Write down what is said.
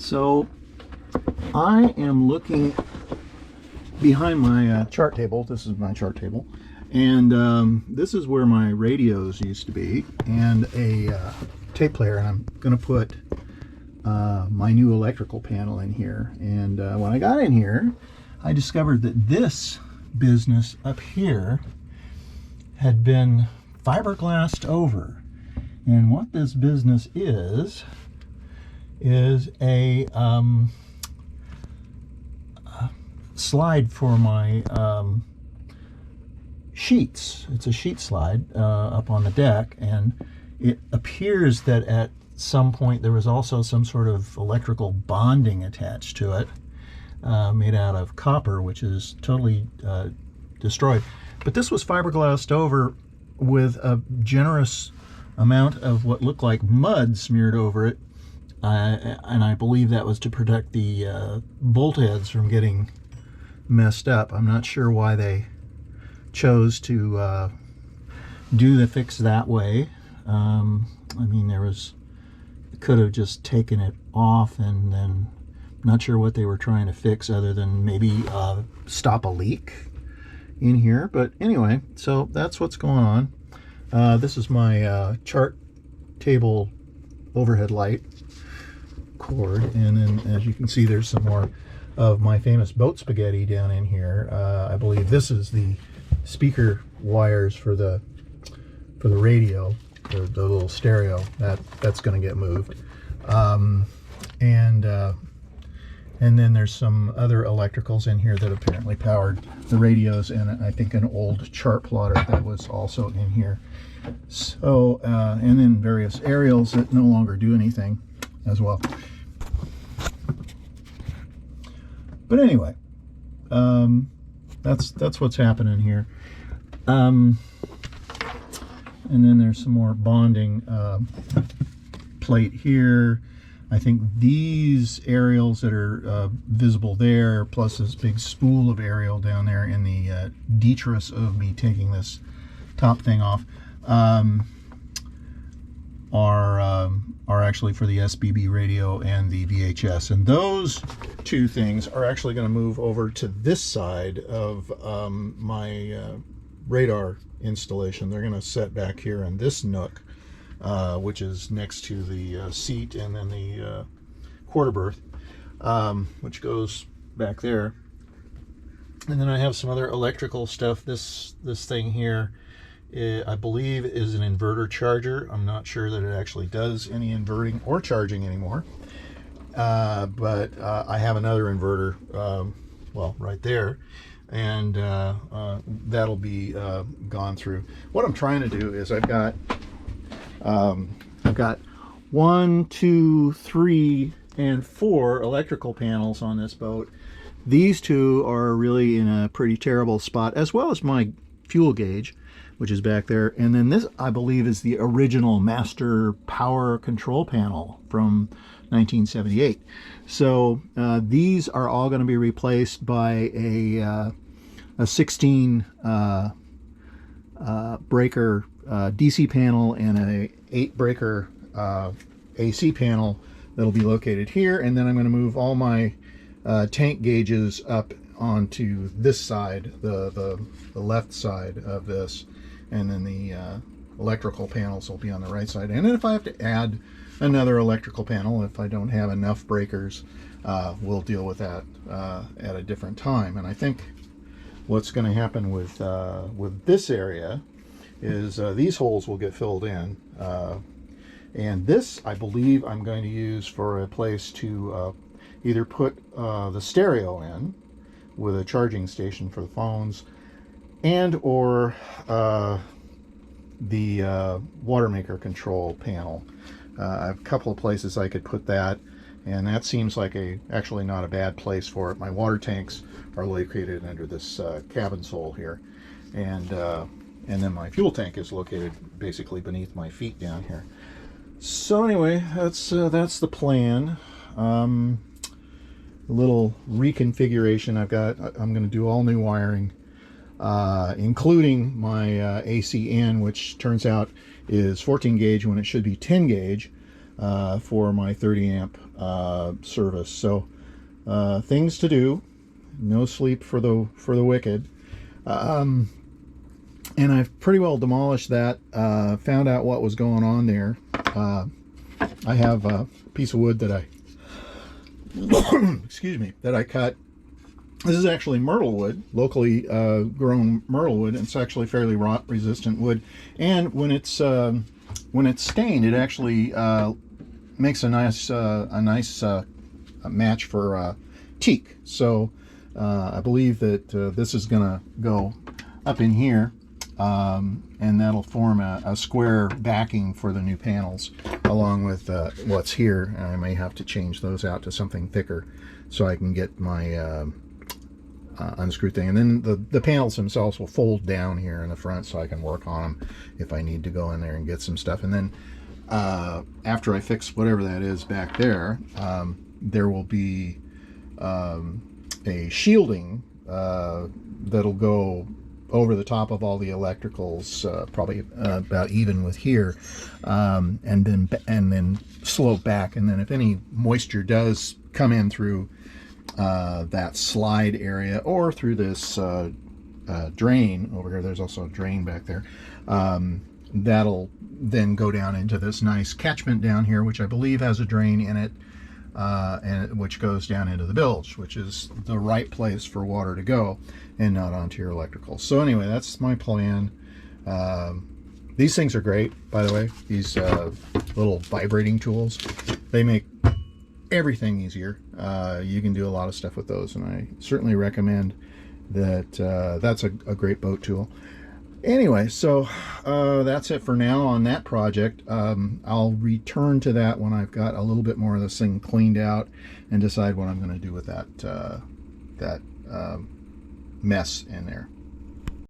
So I am looking behind my chart table. This is my chart table, and this is where my radios used to be, and a tape player. And I'm going to put my new electrical panel in here. And when I got in here, I discovered that this business up here had been fiberglassed over. And what this business is a slide for my sheets. It's a sheet slide up on the deck, and it appears that at some point there was also some sort of electrical bonding attached to it, made out of copper, which is totally destroyed. But this was fiberglassed over with a generous amount of what looked like mud smeared over it, and I believe that was to protect the bolt heads from getting messed up. I'm not sure why they chose to do the fix that way. I mean, could have just taken it off, and then not sure what they were trying to fix other than maybe stop a leak in here. But anyway, so that's what's going on. This is my chart table overhead light cord, and then as you can see, there's some more of my famous boat spaghetti down in here. I believe this is the speaker wires for the radio, the little stereo that's going to get moved, and then there's some other electricals in here that apparently powered the radios, and I think an old chart plotter that was also in here. So and then various aerials that no longer do anything as well. But anyway, that's what's happening here. And then there's some more bonding plate here. I think these aerials that are visible there, plus this big spool of aerial down there in the detritus of me taking this top thing off, are actually for the SBB radio and the VHS. And those two things are actually going to move over to this side of my radar installation. They're going to set back here in this nook, which is next to the seat, and then the quarter berth, which goes back there. And then I have some other electrical stuff. This thing here, I believe, is an inverter charger. I'm not sure that it actually does any inverting or charging anymore, but I have another inverter, well, right there, and that'll be gone through. What I'm trying to do is I've got 1, 2, 3, and 4 electrical panels on this boat. These two are really in a pretty terrible spot, as well as my fuel gauge, which is back there. And then this, I believe, is the original master power control panel from 1978. So these are all going to be replaced by a 16 breaker DC panel and a 8 breaker AC panel that'll be located here. And then I'm going to move all my tank gauges up onto this side, the left side of this, and then the electrical panels will be on the right side. And then if I have to add another electrical panel, if I don't have enough breakers, we'll deal with that at a different time. And I think what's going to happen with this area is these holes will get filled in, and this, I believe, I'm going to use for a place to either put the stereo in with a charging station for the phones, and or the water maker control panel. I have a couple of places I could put that, and that seems like actually not a bad place for it. My water tanks are located under this cabin sole here, and then my fuel tank is located basically beneath my feet down here. So anyway, that's the plan. A little reconfiguration I've got. I'm going to do all new wiring, including my AC in, which turns out is 14 gauge when it should be 10 gauge. for my 30 amp service. So things to do. No sleep for the wicked. And I've pretty well demolished that. Found out what was going on there. I have a piece of wood that I excuse me, that I cut. This is actually myrtle wood, locally grown myrtle wood. It's actually fairly rot resistant wood, and when it's stained, it actually makes a nice match for teak. So I believe that this is gonna go up in here, and that'll form a square backing for the new panels, along with what's here. And I may have to change those out to something thicker so I can get my unscrew thing. And then the panels themselves will fold down here in the front, so I can work on them if I need to go in there and get some stuff. And then after I fix whatever that is back there, there will be a shielding that'll go over the top of all the electricals, probably about even with here, and then slope back. And then if any moisture does come in through that slide area or through this drain over here, there's also a drain back there, that'll then go down into this nice catchment down here, which I believe has a drain in it, and which goes down into the bilge, which is the right place for water to go and not onto your electrical. So anyway, that's my plan. These things are great, by the way. These little vibrating tools, they make everything easier. You can do a lot of stuff with those, and I certainly recommend that. That's a great boat tool. Anyway, so that's it for now on that project. I'll return to that when I've got a little bit more of this thing cleaned out and decide what I'm going to do with that mess in there.